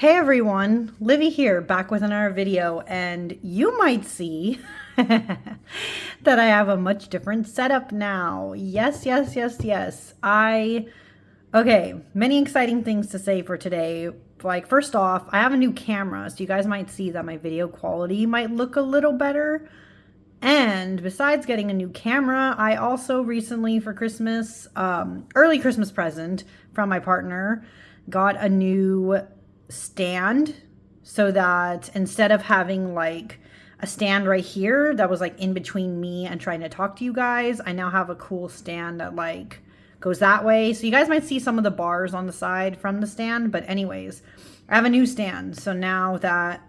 Hey everyone, Livy here, back with another video, and you might see that I have a much different setup now. Yes. Okay, many exciting things to say for today. Like, first off, I have a new camera, so you guys might see that my video quality might look a little better. And besides getting a new camera, I also recently, for Christmas, early Christmas present from my partner, got a new stand so that instead of having like a stand right here that was like in between me and trying to talk to you guys, I now have a cool stand that like goes that way. So you guys might see some of the bars on the side from the stand, but anyways, I have a new stand. So now that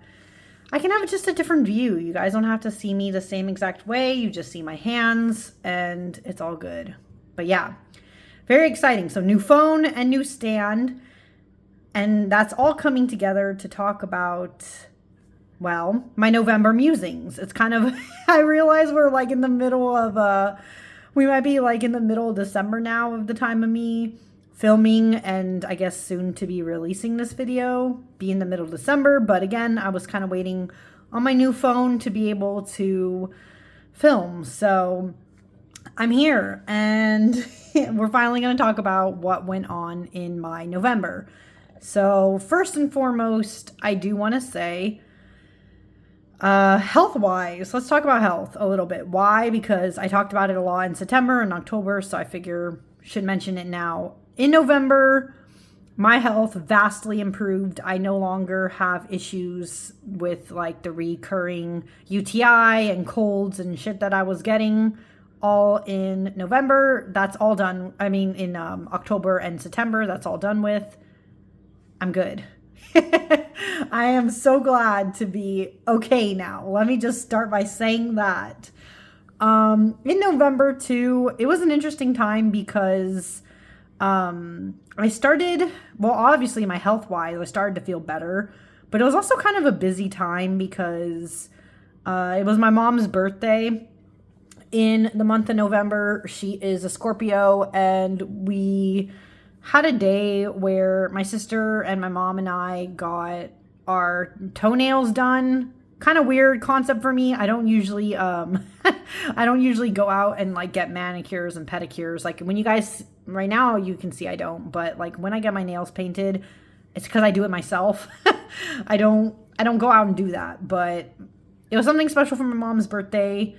I can have just a different view, you guys don't have to see me the same exact way. You just see my hands and it's all good. But yeah, very exciting. So new phone and new stand. And that's all coming together to talk about, well, my November musings. It's kind of, I realize we're like in the middle of, we might be like in the middle of December now of the time of me filming and I guess soon to be releasing this video, be in the middle of December. But again, I was kind of waiting on my new phone to be able to film. So I'm here and we're finally going to talk about what went on in my November. So first and foremost, I do want to say, health-wise, let's talk about health a little bit. Why? Because I talked about it a lot in September and October, so I figure should mention it now. In November, my health vastly improved. I no longer have issues with like the recurring UTI and colds and shit that I was getting all in November. That's all done. I mean, in October and September, that's all done with. I'm good. I am so glad to be okay now. Let me just start by saying that. In November too, it was an interesting time because I started, well, obviously my health-wise, I started to feel better, but it was also kind of a busy time because it was my mom's birthday in the month of November. She is a Scorpio, and we had a day where my sister and my mom and I got our toenails done. Kind of weird concept for me. I don't usually I don't usually go out and like get manicures and pedicures. Like when you guys right now you can see I don't, but like when I get my nails painted, it's because I do it myself. I don't go out and do that, but it was something special for my mom's birthday.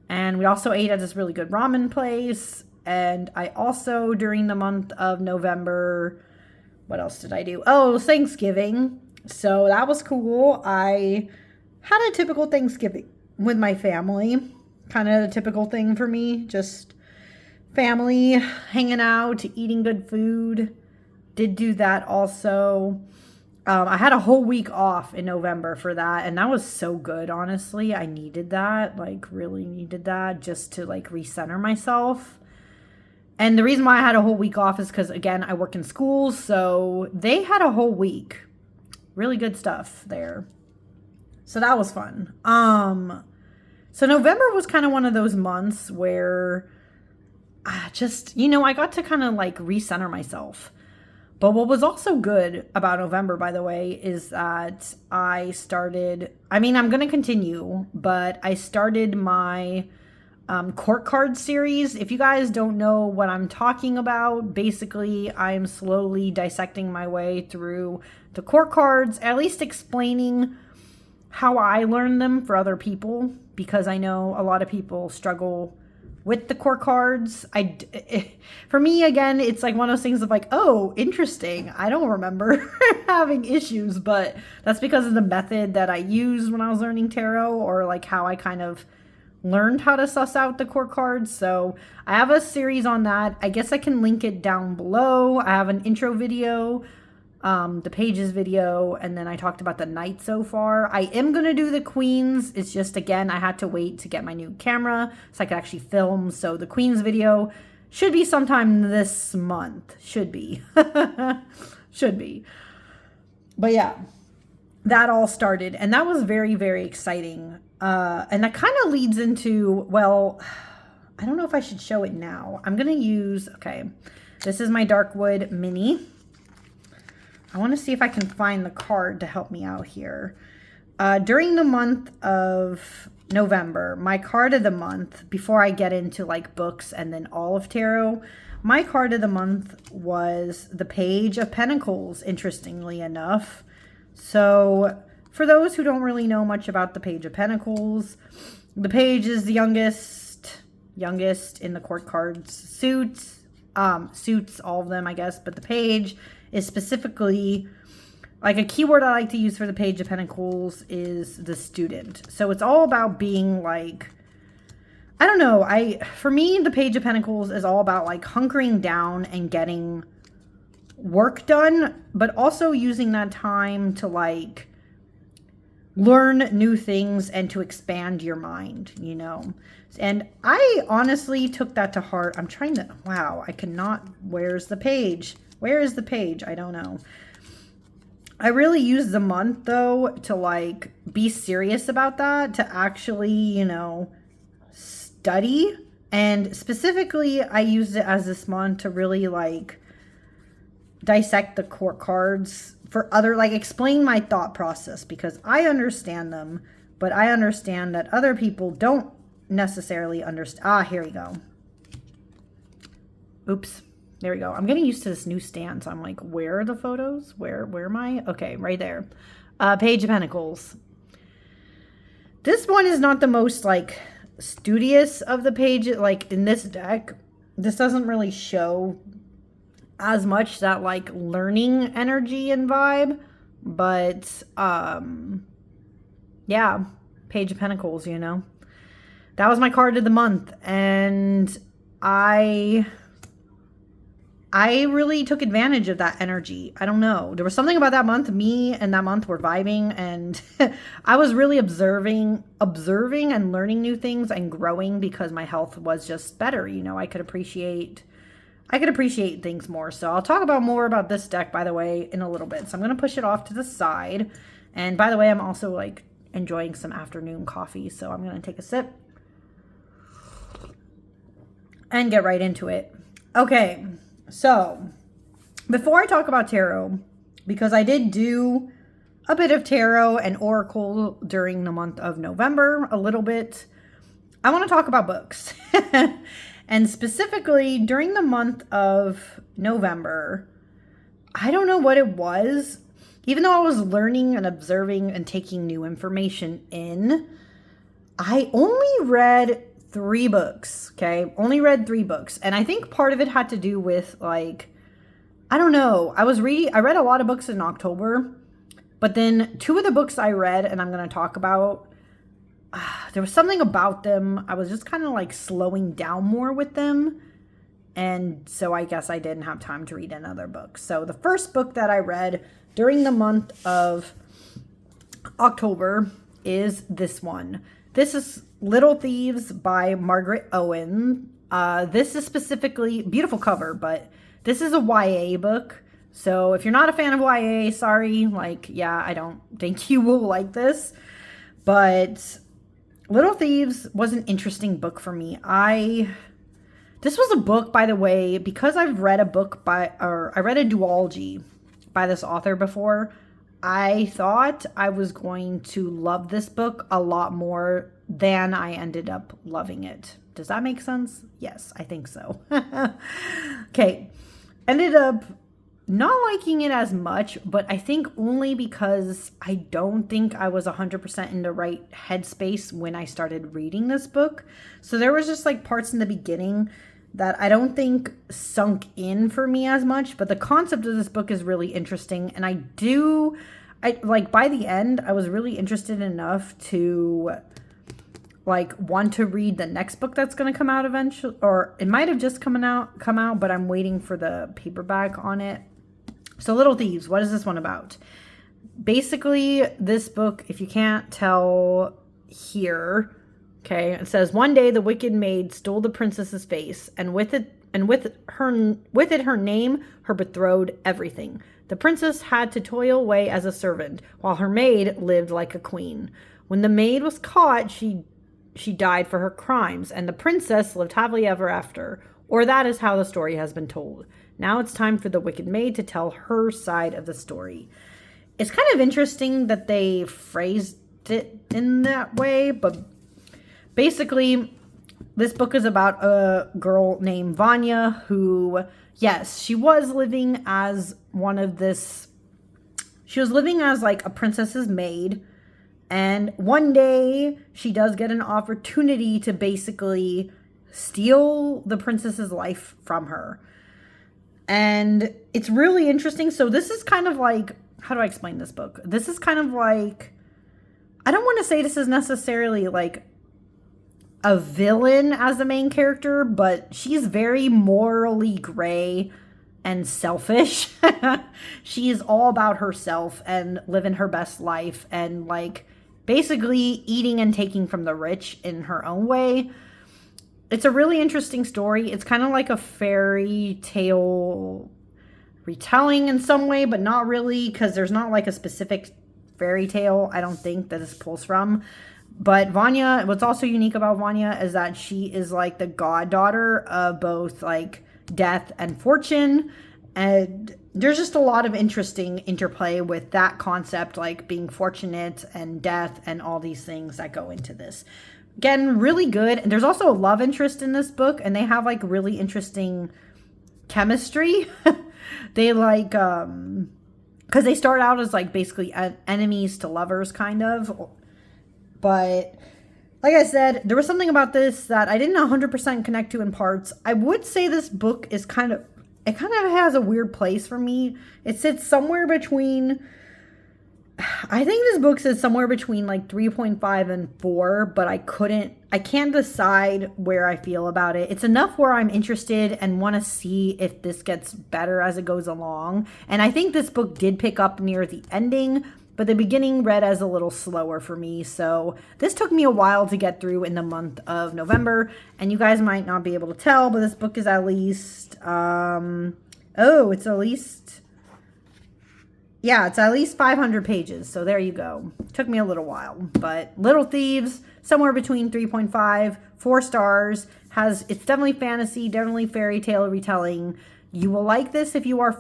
And we also ate at this really good ramen place. And I also, during the month of November, what else did I do? Oh, Thanksgiving. So that was cool. I had a typical Thanksgiving with my family. Kind of a typical thing for me. Just family, hanging out, eating good food. Did do that also. I had a whole week off in November for that. And that was so good, honestly. I needed that. Like, really needed that just to, like, recenter myself. And the reason why I had a whole week off is because, again, I work in schools, so they had a whole week. Really good stuff there. So that was fun. So November was kind of one of those months where I just, I got to kind of like recenter myself. But what was also good about November, by the way, is that I started, I'm going to continue, but I started my court card series. If you guys don't know what I'm talking about, basically I'm slowly dissecting my way through the court cards, at least explaining how I learned them for other people, because I know a lot of people struggle with the court cards. For me, again, it's like one of those things of like, oh, interesting. I don't remember having issues, but that's because of the method that I used when I was learning tarot, or like how I kind of learned how to suss out the court cards. So I have a series on that. I guess I can link it down below. I have an intro video, the pages video, and then I talked about the knight so far. I am going to do the queens. It's just, again, I had to wait to get my new camera so I could actually film. So the queens video should be sometime this month. Should be. Should be. But yeah, that all started, and that was very, very exciting. And that kind of leads into, well, I don't know if I should show it now. I'm going to use, okay, this is my Darkwood Mini. I want to see if I can find the card to help me out here. During the month of November, my card of the month, before I get into like books and then all of tarot, my card of the month was the Page of Pentacles, interestingly enough. So for those who don't really know much about the Page of Pentacles, the Page is the youngest in the court cards suits, all of them, I guess, but the Page is specifically, like, a keyword I like to use for the Page of Pentacles is the student. So it's all about being like, I don't know, for me, the Page of Pentacles is all about like hunkering down and getting work done, but also using that time to like learn new things and to expand your mind, you know. And I honestly took that to heart. I'm trying to, wow, I cannot, where's the page? Where is the page? I don't know. I really used the month though to like be serious about that, to actually, you know, study. And specifically, I used it as this month to really like dissect the court cards for other, like explain my thought process, because I understand them, but I understand that other people don't necessarily understand. Ah, here we go. Oops. There we go. I'm getting used to this new stand, so I'm like, where are the photos? Where am I? Okay, right there. Page of Pentacles. This one is not the most like studious of the pages. Like in this deck, this doesn't really show as much that like learning energy and vibe, but yeah, Page of Pentacles, you know. That was my card of the month, and I really took advantage of that energy. I don't know. There was something about that month. Me and that month were vibing, and I was really observing and learning new things and growing because my health was just better. You know, I could appreciate things more. So I'll talk about more about this deck, by the way, in a little bit. So I'm going to push it off to the side. And by the way, I'm also like enjoying some afternoon coffee. So I'm going to take a sip and get right into it. Okay. So, before I talk about tarot, because I did do a bit of tarot and oracle during the month of November, a little bit, I want to talk about books. And specifically, during the month of November, I don't know what it was. Even though I was learning and observing and taking new information in, I only read 3 books, okay? Only read 3 books. And I think part of it had to do with, like, I don't know. I read a lot of books in October, but then 2 of the books I read, and I'm going to talk about, there was something about them. I was just kind of like slowing down more with them. And so I guess I didn't have time to read another book. So the first book that I read during the month of October is this one. This is Little Thieves by Margaret Owen. This is specifically, beautiful cover, but this is a YA book. So if you're not a fan of YA, sorry, like, yeah, I don't think you will like this. But Little Thieves was an interesting book for me. This was a book, by the way, because I've read a book I read a duology by this author before. I thought I was going to love this book a lot more than I ended up loving it. Does that make sense? Yes, I think so. Okay. Ended up not liking it as much, but I think only because I don't think I was 100% in the right headspace when I started reading this book. So there was just like parts in the beginning that I don't think sunk in for me as much, but the concept of this book is really interesting. And I like by the end, I was really interested enough to like want to read the next book that's going to come out eventually, or it might have just come out, but I'm waiting for the paperback on it. So Little Thieves, what is this one about? Basically, this book, if you can't tell here, okay, it says, one day the wicked maid stole the princess's face, and with it her name, her betrothed, everything. The princess had to toil away as a servant, while her maid lived like a queen. When the maid was caught, she died for her crimes, and the princess lived happily ever after. Or that is how the story has been told. Now it's time for the Wicked Maid to tell her side of the story. It's kind of interesting that they phrased it in that way, but basically, this book is about a girl named Vanya who, yes, she was living as like a princess's maid. And one day she does get an opportunity to basically steal the princess's life from her. And it's really interesting. So this is kind of like, how do I explain this book? This is kind of like, I don't want to say this is necessarily like a villain as the main character, but she's very morally gray and selfish. She's all about herself and living her best life and like basically eating and taking from the rich in her own way. It's a really interesting story. It's kind of like a fairy tale retelling in some way, but not really, because there's not like a specific fairy tale, I don't think, that this pulls from. But Vanya, what's also unique about Vanya is that she is like the goddaughter of both like death and fortune. And there's just a lot of interesting interplay with that concept, like being fortunate and death and all these things that go into this. Again, really good. And there's also a love interest in this book, and they have like really interesting chemistry. They like, because they start out as like basically enemies to lovers, kind of. But like I said, there was something about this that I didn't 100% connect to in parts. I would say this book is kind of has a weird place for me. It sits somewhere between, I think this book sits somewhere between like 3.5 and 4, but I can't decide where I feel about it. It's enough where I'm interested and want to see if this gets better as it goes along. And I think this book did pick up near the ending, but the beginning read as a little slower for me. So this took me a while to get through in the month of November. And you guys might not be able to tell, but this book is at least, it's at least 500 pages. So there you go. Took me a little while. But Little Thieves, somewhere between 3.5, 4 stars. It's definitely fantasy, definitely fairy tale retelling. You will like this if you are a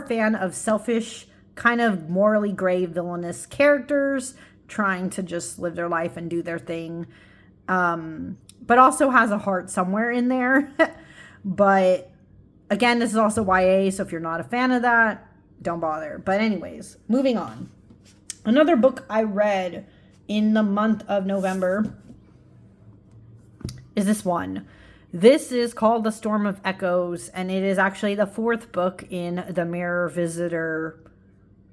fan of selfish, kind of morally gray, villainous characters trying to just live their life and do their thing. But also has a heart somewhere in there. But again, this is also YA, so if you're not a fan of that, don't bother. But anyways, moving on. Another book I read in the month of November is this one. This is called The Storm of Echoes, and it is actually the 4th book in the Mirror Visitor.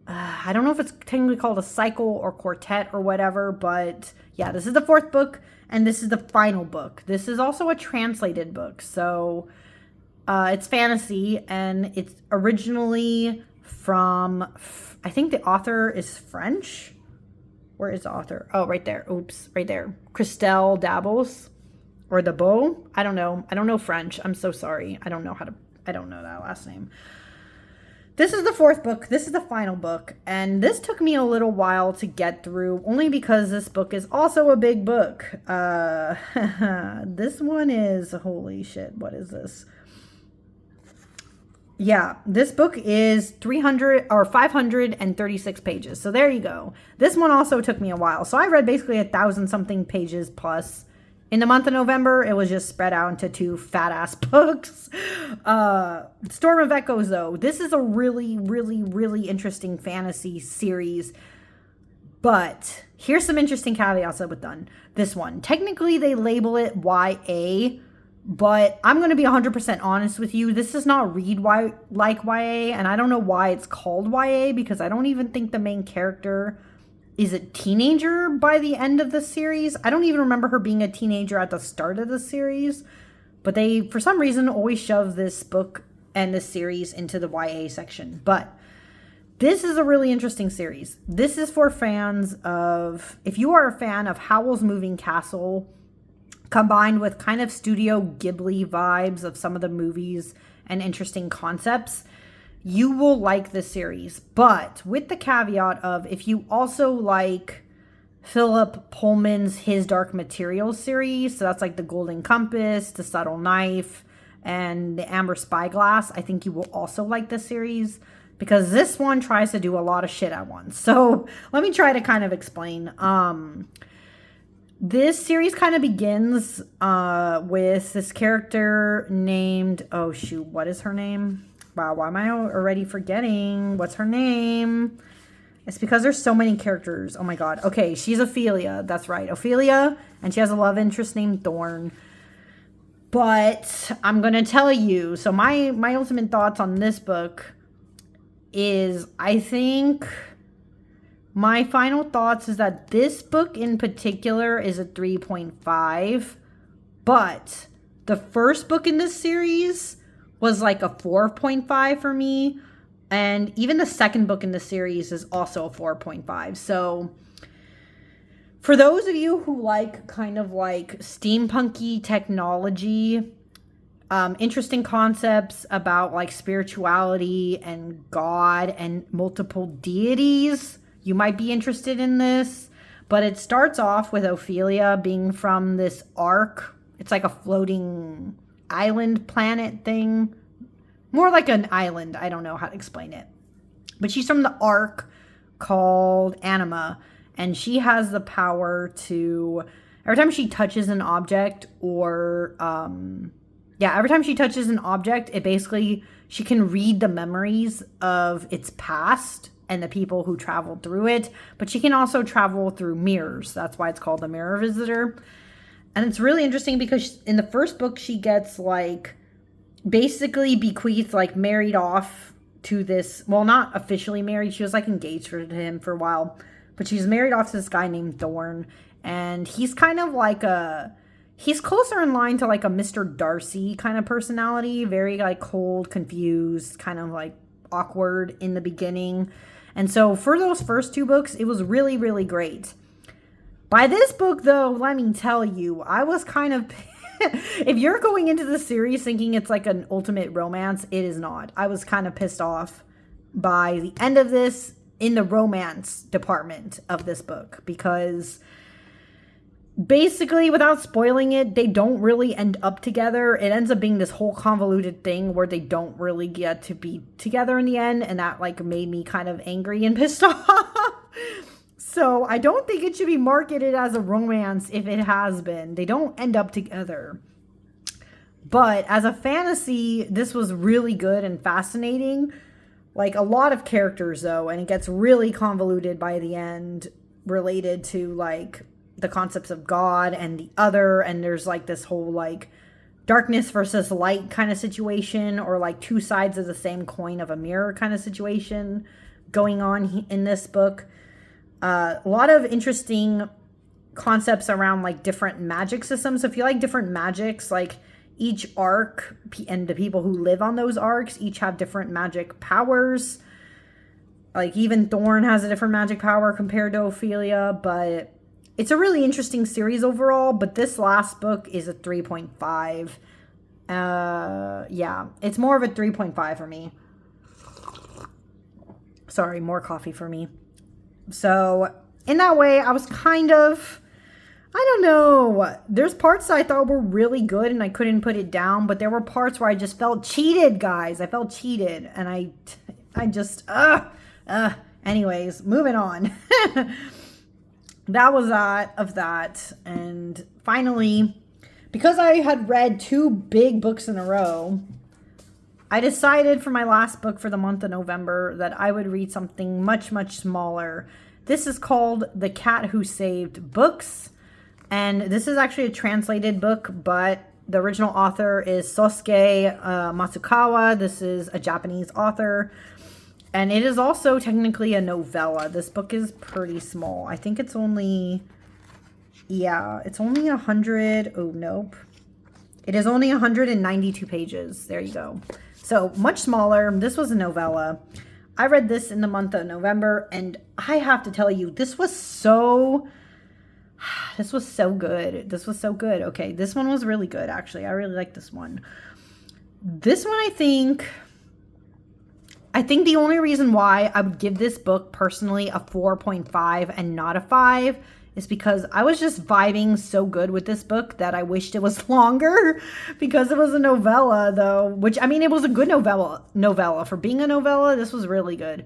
I don't know if it's technically called a cycle or quartet or whatever, but yeah, this is the 4th book, and this is the final book. This is also a translated book, so it's fantasy, and it's originally from, I think the author is French. Where is the author? Oh, right there. Oops, right there. Christelle Dabos, or the Beau. I don't know. I don't know French. I'm so sorry. I don't know that last name. This is the 4th book. This is the final book. And this took me a little while to get through, only because this book is also a big book. This one is, holy shit, what is this? Yeah, this book is 536 pages. So there you go. This one also took me a while. So I read basically 1,000 something pages plus. In the month of November, it was just spread out into 2 fat-ass books. Storm of Echoes, though. This is a really, really, really interesting fantasy series. But here's some interesting caveats that with done. This one. Technically, they label it YA, but I'm going to be 100% honest with you. This does not read like YA, and I don't know why it's called YA, because I don't even think the main character is a teenager by the end of the series. I don't even remember her being a teenager at the start of the series, but they, for some reason, always shove this book and this series into the YA section. But this is a really interesting series. This is for fans of, if you are a fan of Howl's Moving Castle, combined with kind of Studio Ghibli vibes of some of the movies and interesting concepts, you will like this series. But with the caveat of, if you also like Philip Pullman's His Dark Materials series, so that's like The Golden Compass, The Subtle Knife, and the Amber Spyglass, I think you will also like this series because this one tries to do a lot of shit at once. So let me try to kind of explain. This series kind of begins with this character named, oh shoot, what is her name? Wow, why am I already forgetting? What's her name? It's because there's so many characters. Oh my god. Okay, she's Ophelia. That's right, Ophelia. And she has a love interest named Thorn. But I'm going to tell you, so my ultimate thoughts on this book is, I think my final thoughts is that this book in particular is a 3.5. But the first book in this series was like a 4.5 for me. And even the second book in the series is also a 4.5. So for those of you who like kind of like steampunky technology, interesting concepts about like spirituality and God and multiple deities, you might be interested in this. But it starts off with Ophelia being from this ark. It's like a floating island planet thing. More like an island. I don't know how to explain it. But she's from the ark called Anima. And she has the power to, every time she touches an object every time she touches an object, it basically, she can read the memories of its past and the people who traveled through it. But she can also travel through mirrors. That's why it's called the Mirror Visitor. And it's really interesting because in the first book, she gets like, basically bequeathed, like married off to this, well, not officially married. She was like engaged to him for a while, but she's married off to this guy named Thorn. And he's kind of like he's closer in line to like a Mr. Darcy kind of personality. Very like cold, confused, kind of like awkward in the beginning. And so for those first two books, it was really, really great. By this book though, let me tell you, I was kind of if you're going into the series thinking it's like an ultimate romance, it is not. I was kind of pissed off by the end of this in the romance department of this book because basically, without spoiling it, they don't really end up together. It ends up being this whole convoluted thing where they don't really get to be together in the end, and that like made me kind of angry and pissed off. So I don't think it should be marketed as a romance if it has been. They don't end up together. But as a fantasy, this was really good and fascinating. Like a lot of characters though, and it gets really convoluted by the end related to like the concepts of God and the other. And there's like this whole like darkness versus light kind of situation, or like two sides of the same coin of a mirror kind of situation going on in this book. A lot of interesting concepts around like different magic systems. So if you like different magics, like each arc and the people who live on those arcs each have different magic powers. Like even Thorn has a different magic power compared to Ophelia, but it's a really interesting series overall. But this last book is a 3.5. Yeah, it's more of a 3.5 for me. Sorry, more coffee for me. So in that way, I was kind of, I don't know. There's parts that I thought were really good and I couldn't put it down, but there were parts where I just felt cheated, guys. I felt cheated, and I just, anyways, moving on. That was that of that. And finally, because I had read two big books in a row, I decided for my last book for the month of November that I would read something much, much smaller. This is called The Cat Who Saved Books. And this is actually a translated book, but the original author is Sosuke Matsukawa. This is a Japanese author. And it is also technically a novella. This book is pretty small. I think it's only, it's only 100. Oh, nope. It is only 192 pages. There you go. So much smaller. This was a novella. I read this in the month of November, and I have to tell you, this was so good. This was so good. Okay, this one was really good, actually. I really like this one. This one, I think the only reason why I would give this book personally a 4.5 and not a 5 is because I was just vibing so good with this book that I wished it was longer because it was a novella though, which I mean, it was a good novella. For being a novella, this was really good.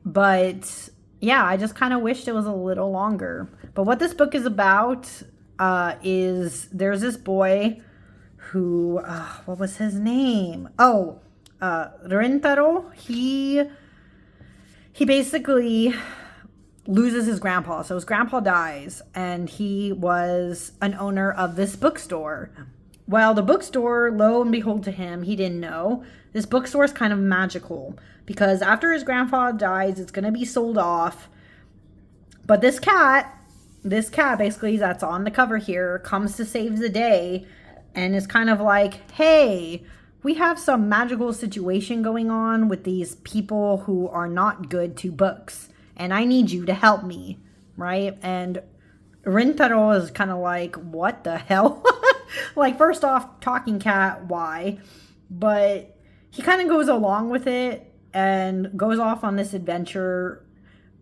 But yeah, I just kind of wished it was a little longer. But what this book is about is there's this boy who, what was his name? Oh, Rentaro. He basically loses his grandpa. So his grandpa dies, and he was an owner of this bookstore. Well, the bookstore, lo and behold to him, he didn't know, this bookstore is kind of magical because after his grandfather dies, it's going to be sold off. But this cat basically that's on the cover here comes to save the day and is kind of like, hey, we have some magical situation going on with these people who are not good to books, and I need you to help me, right? And Rintaro is kind of like, what the hell? Like, first off, talking cat, why? But he kind of goes along with it and goes off on this adventure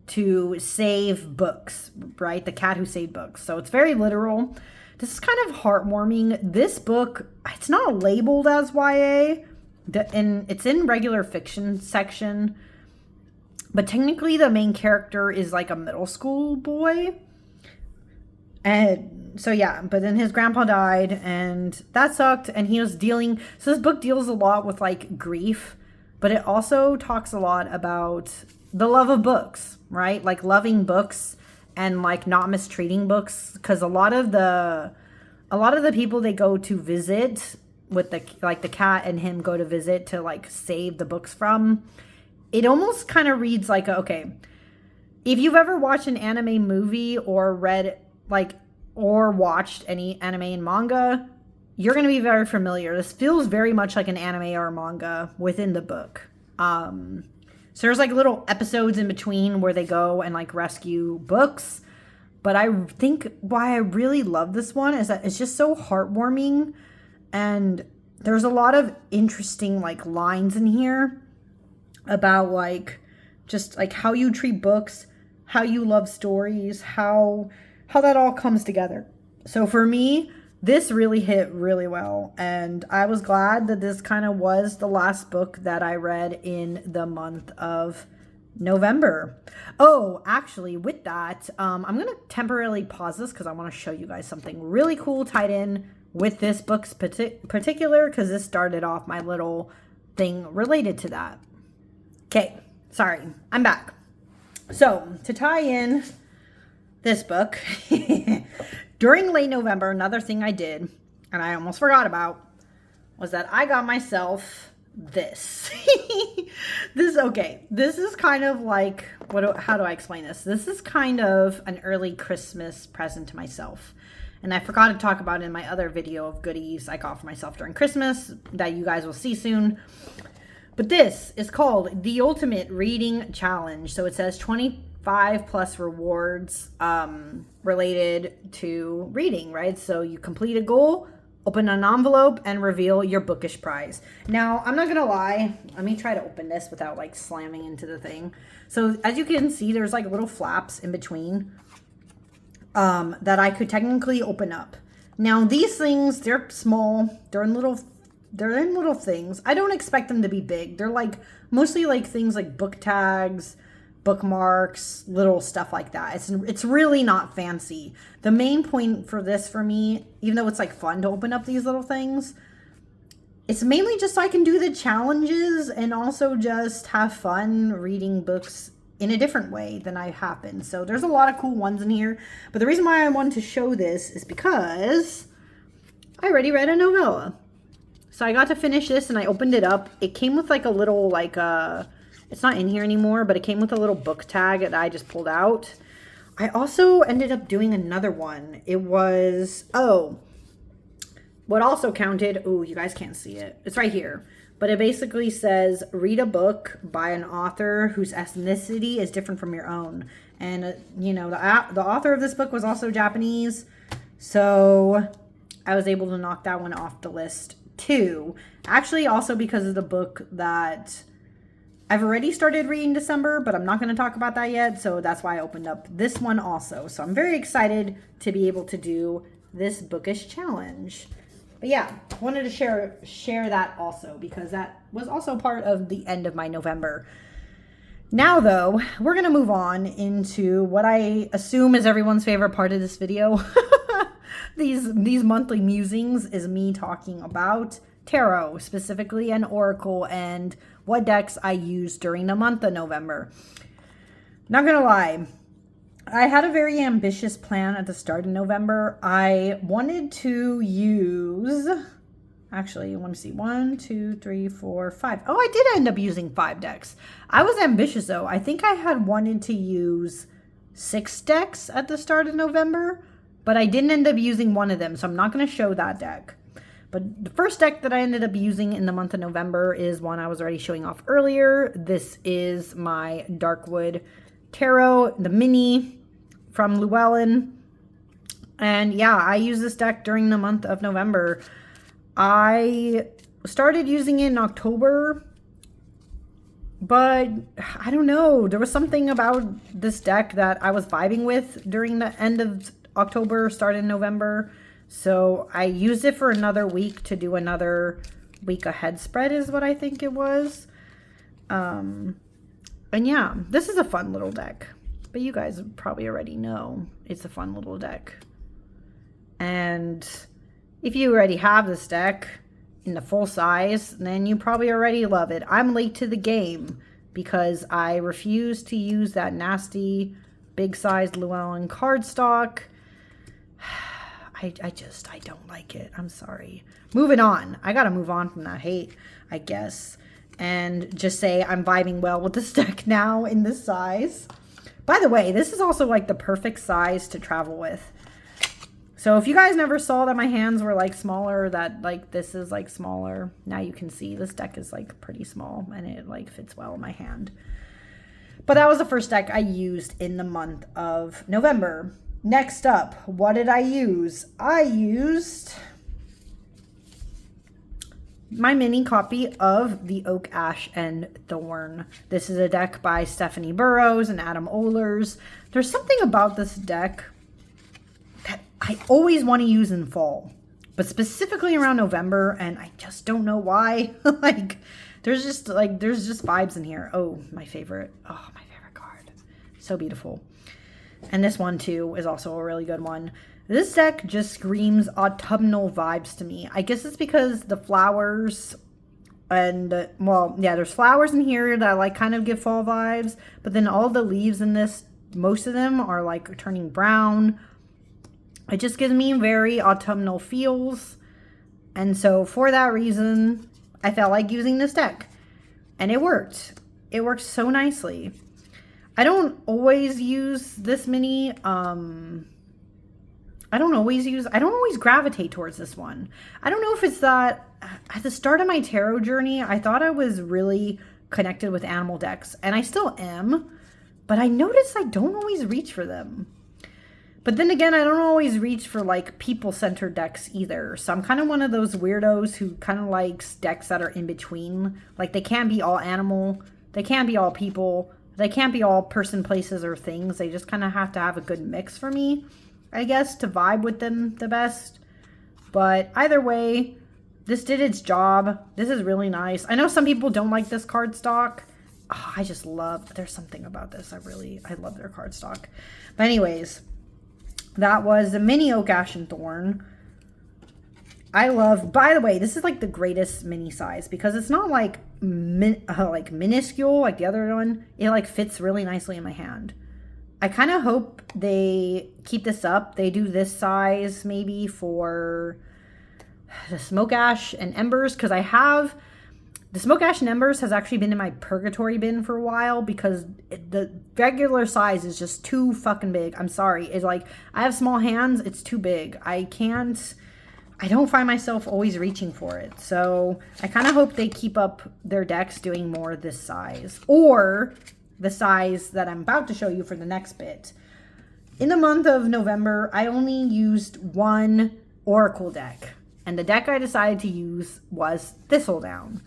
to save books, right? The cat who saved books. So it's very literal. This is kind of heartwarming. This book, it's not labeled as YA, and it's in regular fiction section, but technically the main character is like a middle school boy. And so yeah, but then his grandpa died and that sucked, and he was dealing, so this book deals a lot with like grief, but it also talks a lot about the love of books, right? Like loving books and like not mistreating books, because a lot of the people they go to visit with the cat and him go to visit to like save the books from, it almost kind of reads like, okay, if you've ever watched an anime movie or read or watched any anime and manga, you're going to be very familiar. This feels very much like an anime or a manga within the book. So there's like little episodes in between where they go and like rescue books. But I think why I really love this one is that it's just so heartwarming. And there's a lot of interesting like lines in here about like just like how you treat books, how you love stories, how that all comes together. So for me, this really hit really well, and I was glad that this kind of was the last book that I read in the month of November. Oh, actually, with that, I'm going to temporarily pause this because I want to show you guys something really cool tied in with this book's particular, because this started off my little thing related to that. Okay, sorry, I'm back. So, to tie in this book, during late November, another thing I did, and I almost forgot about, was that I got myself this. This is kind of like, how do I explain this? This is kind of an early Christmas present to myself. And I forgot to talk about in my other video of goodies I got for myself during Christmas that you guys will see soon. But this is called the Ultimate Reading Challenge. So it says 25 plus rewards related to reading, right? So you complete a goal, open an envelope, and reveal your bookish prize. Now, I'm not gonna lie, let me try to open this without like slamming into the thing. So as you can see, there's like little flaps in between that I could technically open up. Now these things, they're small, they're in little things. I don't expect them to be big. They're like mostly like things like book tags, bookmarks, little stuff like that. It's really not fancy. The main point for this for me, even though it's like fun to open up these little things, it's mainly just so I can do the challenges and also just have fun reading books in a different way than I have been. So there's a lot of cool ones in here. But the reason why I wanted to show this is because I already read a novella. So I got to finish this and I opened it up. It came with like a little it's not in here anymore, but it came with a little book tag that I just pulled out. I also ended up doing another one. It was, what also counted, you guys can't see it. It's right here. But it basically says, read a book by an author whose ethnicity is different from your own. And, the author of this book was also Japanese. So I was able to knock that one off the list too. Actually, also because of the book that I've already started reading December, but I'm not going to talk about that yet. So that's why I opened up this one also. So I'm very excited to be able to do this bookish challenge. But yeah, wanted to share that also because that was also part of the end of my November. Now though, we're going to move on into what I assume is everyone's favorite part of this video. These monthly musings is me talking about tarot specifically and oracle and what decks I used during the month of November. Not gonna lie, I had a very ambitious plan at the start of November. I wanted to use, actually, I want to see, 1, 2, 3, 4, 5. Oh, I did end up using 5 decks. I was ambitious though. I think I had wanted to use 6 decks at the start of November, but I didn't end up using one of them, so I'm not going to show that deck. But the first deck that I ended up using in the month of November is one I was already showing off earlier. This is my Darkwood Tarot, the mini from Llewellyn. And yeah, I used this deck during the month of November. I started using it in October, but I don't know. There was something about this deck that I was vibing with during the end of October, start in November. So I used it for another week to do another week ahead spread is what I think it was. And yeah, this is a fun little deck. But you guys probably already know it's a fun little deck. And if you already have this deck in the full size, then you probably already love it. I'm late to the game because I refuse to use that nasty big sized Llewellyn cardstock. I don't like it. I'm sorry. Moving on. I gotta move on from that hate, I guess. And just say I'm vibing well with this deck now in this size. By the way, this is also like the perfect size to travel with. So if you guys never saw that my hands were like smaller, that like this is like smaller, now you can see this deck is like pretty small and it like fits well in my hand. But that was the first deck I used in the month of November. Next up, what did I use? I used my mini copy of the Oak, Ash, and Thorn. This is a deck by Stephanie Burrows and Adam Ohlers. There's something about this deck that I always want to use in fall, but specifically around November, and I just don't know why. There's just vibes in here. Oh, my favorite card. So beautiful. And this one too is also a really good one. This deck just screams autumnal vibes to me. I guess it's because the flowers and, well, yeah, there's flowers in here that like kind of give fall vibes, but then all the leaves in this, most of them are like turning brown. It just gives me very autumnal feels. And so for that reason, I felt like using this deck. And it worked. It worked so nicely. I don't always use this mini. I don't always gravitate towards this one. I don't know if it's that at the start of my tarot journey, I thought I was really connected with animal decks, and I still am, but I noticed I don't always reach for them. But then again, I don't always reach for like people-centered decks either. So I'm kind of one of those weirdos who kind of likes decks that are in between. Like they can't be all animal, they can't be all people, they can't be all person, places, or things. They just kind of have to have a good mix for me, I guess, to vibe with them the best. But either way, this did its job. This is really nice. I know some people don't like this cardstock. Oh, I just love, there's something about this. I love their cardstock. But anyways, that was the mini Oak, Ash, and Thorn. I love, by the way, this is like the greatest mini size because it's not like minuscule like the other one. It like fits really nicely in my hand. I kind of hope they keep this up. They do this size maybe for the Smoke Ash and Embers, because I have the Smoke Ash and Embers has actually been in my purgatory bin for a while because the regular size is just too fucking big. I'm sorry. It's like I have small hands. It's too big. I don't find myself always reaching for it. So I kind of hope they keep up their decks doing more this size, or the size that I'm about to show you for the next bit. In the month of November, I only used one Oracle deck, and the deck I decided to use was Thistledown.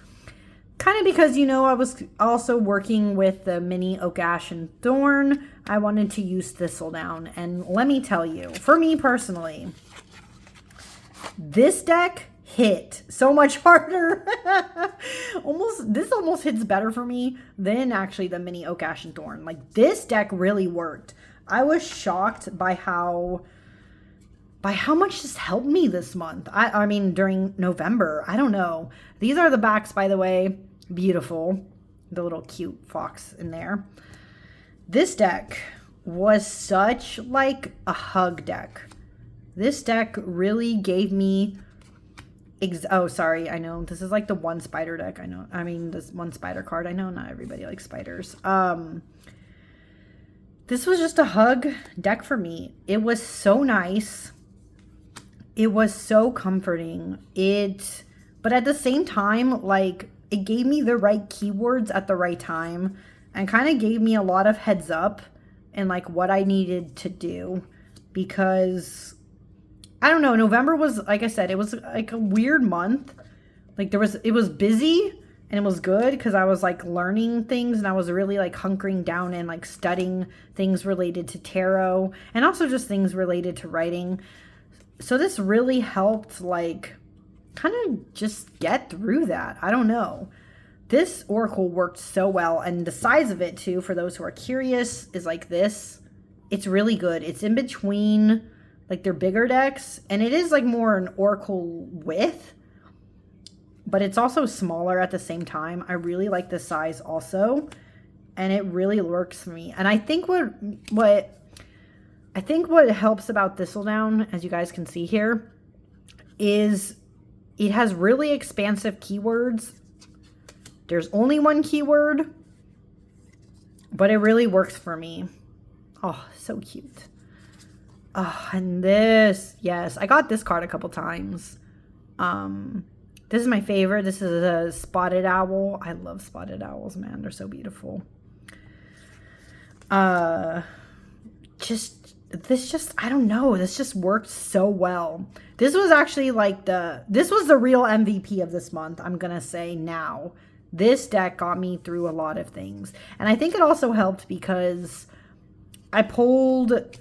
kind of because, I was also working with the mini Oak Ash and Thorn, I wanted to use Thistledown. And let me tell you, for me personally, this deck hit so much harder. This almost hits better for me than actually the mini Oak Ash and Thorn. Like, this deck really worked. I was shocked by how much this helped me this month. I mean, during November. I don't know. These are the backs, by the way. Beautiful. The little cute fox in there. This deck was such like a hug deck. This deck really gave me... oh, sorry. I know. This is like the one spider deck. I know. I mean, this one spider card. I know not everybody likes spiders. This was just a hug deck for me. It was so nice. It was so comforting. But at the same time, like, it gave me the right keywords at the right time and kind of gave me a lot of heads up and like what I needed to do, because I don't know, November was, like I said, it was like a weird month. Like, it was busy and it was good because I was like learning things and I was really like hunkering down and like studying things related to tarot and also just things related to writing. So this really helped like kind of just get through that. I don't know. This oracle worked so well, and the size of it too, for those who are curious, is like this. It's really good. It's in between like their bigger decks, and it is like more an oracle width, but it's also smaller at the same time. I really like the size also, and it really works for me. And I think what helps about Thistledown, as you guys can see here, is it has really expansive keywords. There's only one keyword, but it really works for me. Oh, so cute. Oh, and this, yes, I got this card a couple times. This is my favorite. This is a spotted owl. I love spotted owls, man. They're so beautiful. I don't know. This just worked so well. This was actually like this was the real MVP of this month, I'm going to say now. This deck got me through a lot of things. And I think it also helped because I pulled,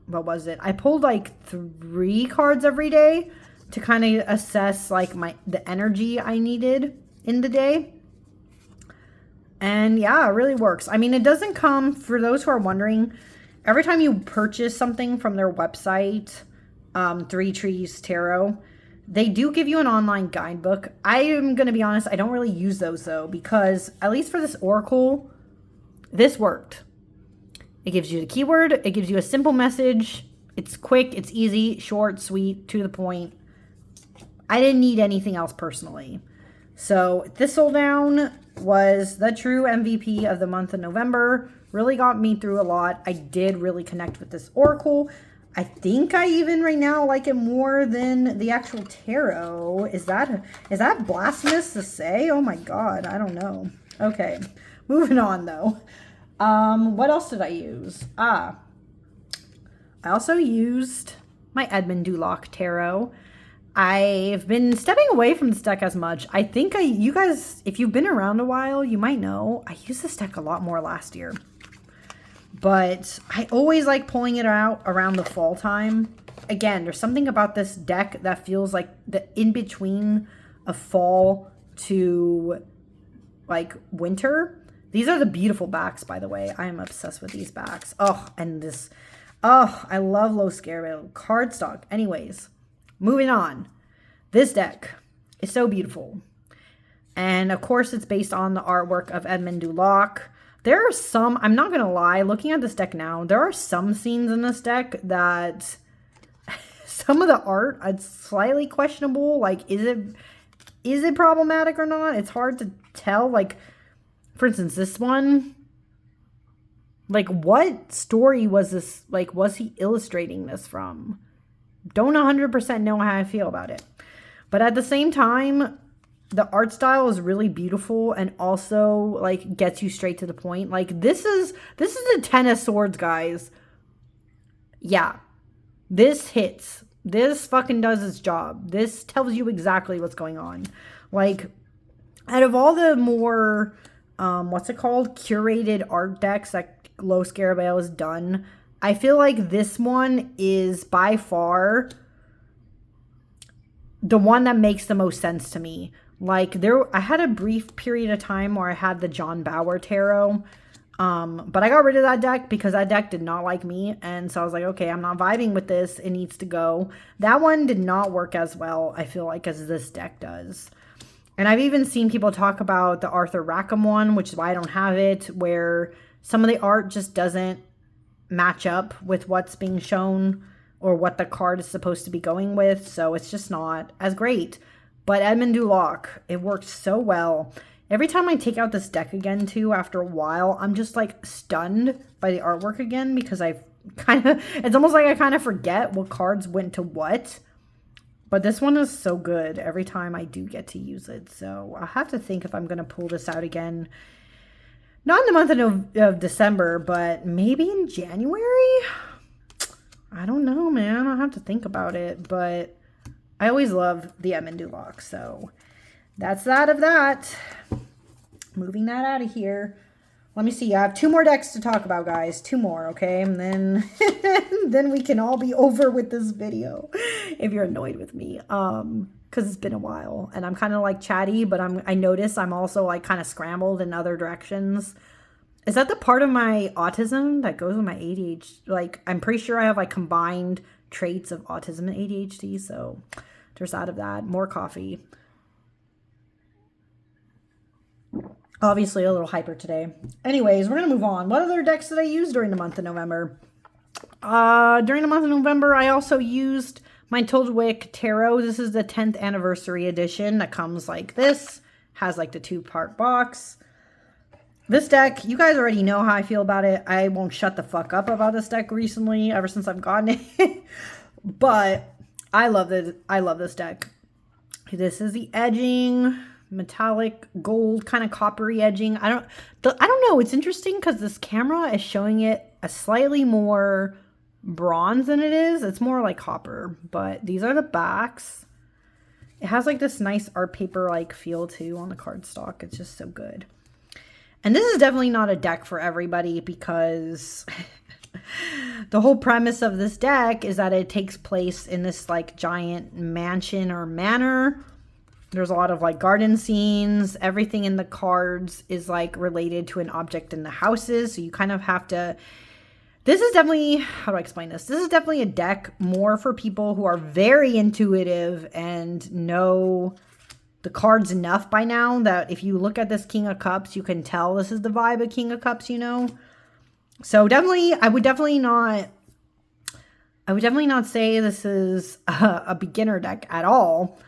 what was it? I pulled like 3 cards every day to kind of assess like the energy I needed in the day. And yeah, it really works. I mean, it doesn't come, for those who are wondering, every time you purchase something from their website, 3 Trees Tarot, they do give you an online guidebook. I am going to be honest, I don't really use those though, because at least for this oracle, this worked. It gives you the keyword. It gives you a simple message. It's quick. It's easy, short, sweet, to the point. I didn't need anything else personally. So Thistledown was the true MVP of the month of November. Really got me through a lot. I did really connect with this oracle. I think I even right now like it more than the actual tarot. Is that blasphemous to say? Oh my God, I don't know. Okay, moving on though. What else did I use? I also used my Edmund Duloc tarot. I've been stepping away from this deck as much. I think you guys, if you've been around a while, you might know I used this deck a lot more last year. But I always like pulling it out around the fall time. Again, there's something about this deck that feels like the in-between of fall to like winter. These are the beautiful backs, by the way. I am obsessed with these backs. Oh, and this, oh, I love low scare cardstock. Anyways, moving on. This deck is so beautiful. And of course, it's based on the artwork of Edmund Duloc. There are some, I'm not going to lie, looking at this deck now, there are some scenes in this deck that some of the art, it's slightly questionable. Like, is it problematic or not? It's hard to tell. Like, for instance, this one, like, what story was this, like, was he illustrating this from? Don't 100% know how I feel about it. But at the same time, the art style is really beautiful and also like gets you straight to the point. Like this is the 10 of Swords, guys. Yeah, this hits. This fucking does its job. This tells you exactly what's going on. Like, Out of all the more, what's it called? Curated art decks that Los Scarabeo has done, I feel like this one is by far the one that makes the most sense to me. Like I had a brief period of time where I had the John Bauer Tarot, but I got rid of that deck because that deck did not like me, and so I was like, okay, I'm not vibing with this. It needs to go. That one did not work as well, I feel like, as this deck does. And I've even seen people talk about the Arthur Rackham one, which is why I don't have it, where some of the art just doesn't match up with what's being shown or what the card is supposed to be going with. So it's just not as great. But Edmund Duloc, it worked so well. Every time I take out this deck again, too, after a while, I'm just like stunned by the artwork again because it's almost like I kind of forget what cards went to what. But this one is so good every time I do get to use it. So I'll have to think if I'm going to pull this out again. Not in the month of December, but maybe in January? I don't know, man. I'll have to think about it. But I always love the Edmund Duloc. So that's that of that. Moving that out of here. Let me see. I have 2 more decks to talk about, guys. 2 more, okay? And then, then we can all be over with this video if you're annoyed with me. Because it's been a while. And I'm kind of like chatty, but I notice I'm also like kind of scrambled in other directions. Is that the part of my autism that goes with my ADHD? Like, I'm pretty sure I have like combined traits of autism and ADHD. So there's out of that. More coffee. Obviously a little hyper today. Anyways, we're going to move on. What other decks did I use during the month of November? During the month of November, I also used my Tildwick Tarot. This is the 10th anniversary edition that comes like this. Has like the 2-part box. This deck, you guys already know how I feel about it. I won't shut the fuck up about this deck recently, ever since I've gotten it. But I love it. I love this deck. This is the edging. Metallic gold, kind of coppery edging. I don't know. It's interesting because this camera is showing it a slightly more bronze than it is. It's more like copper, but these are the backs. It has like this nice art paper like feel too on the cardstock. It's just so good. And this is definitely not a deck for everybody because the whole premise of this deck is that it takes place in this like giant mansion or manor. There's a lot of like garden scenes. Everything in the cards is like related to an object in the houses. So you kind of have to, this is definitely, how do I explain this? This is definitely a deck more for people who are very intuitive and know the cards enough by now that if you look at this King of Cups, you can tell this is the vibe of King of Cups, you know? So definitely, I would definitely not say this is a beginner deck at all.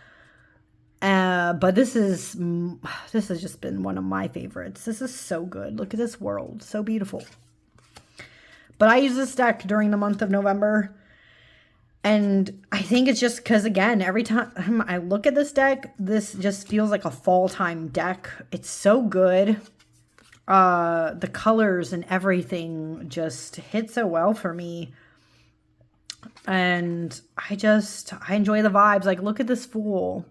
But this has just been one of my favorites. This is so good. Look at this world. So beautiful. But I use this deck during the month of November. And I think it's just because, again, every time I look at this deck, this just feels like a fall time deck. It's so good. The colors and everything just hit so well for me. And I enjoy the vibes. Like, look at this Fool.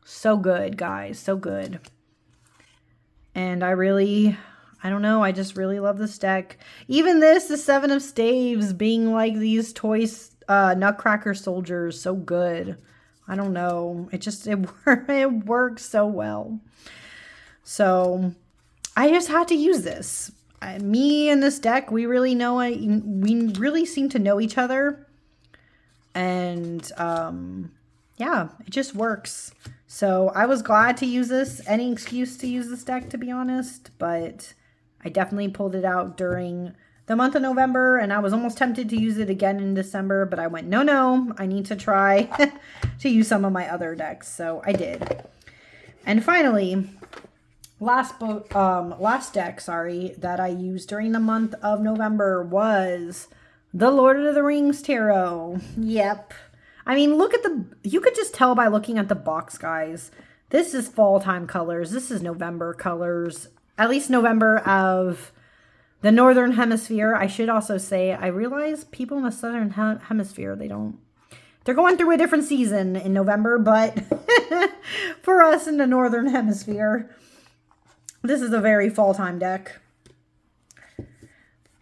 So good, guys. So good. And I don't know. I just really love this deck. Even this, the 7 of Staves, being like these toys, Nutcracker soldiers. So good. I don't know. It works so well. So I just had to use this. Me and this deck, we really seem to know each other. And, yeah, it just works. So I was glad to use this. Any excuse to use this deck, to be honest. But I definitely pulled it out during the month of November. And I was almost tempted to use it again in December. But I went, no, I need to try to use some of my other decks. So I did. And finally, last deck, that I used during the month of November was the Lord of the Rings Tarot. Yep. I mean, you could just tell by looking at the box, guys. This is fall time colors. This is November colors. At least November of the Northern Hemisphere. I should also say, I realize people in the Southern Hemisphere, they don't They're going through a different season in November, but for us in the Northern Hemisphere, this is a very fall time deck.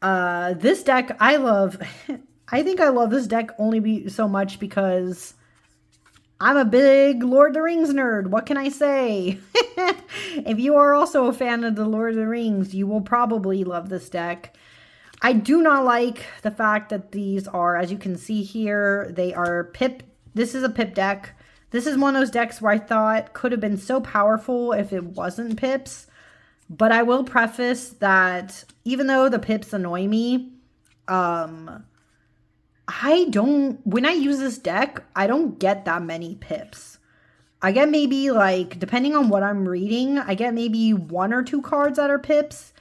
This deck I love. I think I love this deck only so much because I'm a big Lord of the Rings nerd. What can I say? If you are also a fan of the Lord of the Rings, you will probably love this deck. I do not like the fact that these are, as you can see here, they are pip. This is a pip deck. This is one of those decks where I thought could have been so powerful if it wasn't pips. But I will preface that even though the pips annoy me, when I use this deck, I don't get that many pips. I get maybe like, depending on what I'm reading, I get maybe 1 or 2 cards that are pips.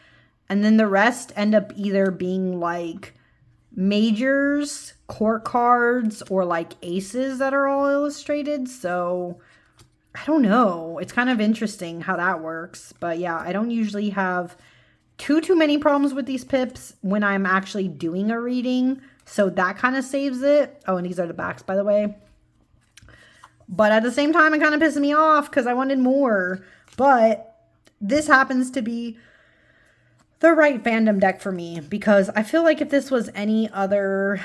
And then the rest end up either being like majors, court cards, or like aces that are all illustrated. So I don't know. It's kind of interesting how that works. But yeah, I don't usually have too many problems with these pips when I'm actually doing a reading. So that kind of saves it. Oh, and these are the backs, by the way. But at the same time, it kind of pisses me off because I wanted more. But this happens to be the right fandom deck for me, because I feel like if this was any other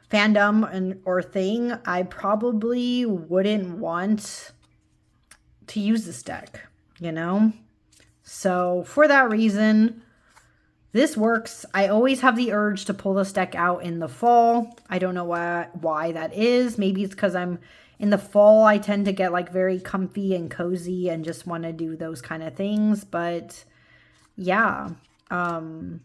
fandom or thing, I probably wouldn't want to use this deck, you know? So for that reason, this works. I always have the urge to pull this deck out in the fall. I don't know why that is. Maybe it's because I'm in the fall, I tend to get like very comfy and cozy and just want to do those kind of things. But yeah. I don't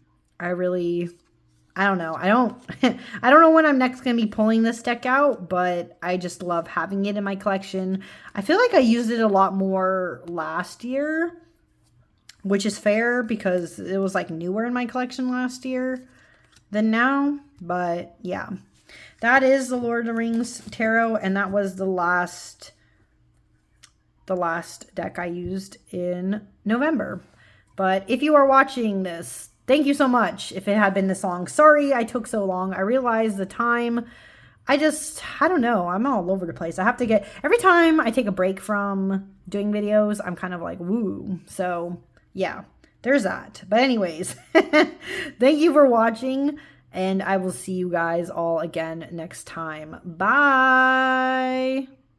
know. I don't know when I'm next going to be pulling this deck out, but I just love having it in my collection. I feel like I used it a lot more last year, which is fair because it was like newer in my collection last year than now. But yeah, that is the Lord of the Rings Tarot. And that was the last deck I used in November. But if you are watching this, thank you so much if it had been this long. Sorry I took so long. I realized the time. I don't know. I'm all over the place. I have to get, every time I take a break from doing videos, I'm kind of like, woo. So yeah, there's that. But anyways, thank you for watching. And I will see you guys all again next time. Bye.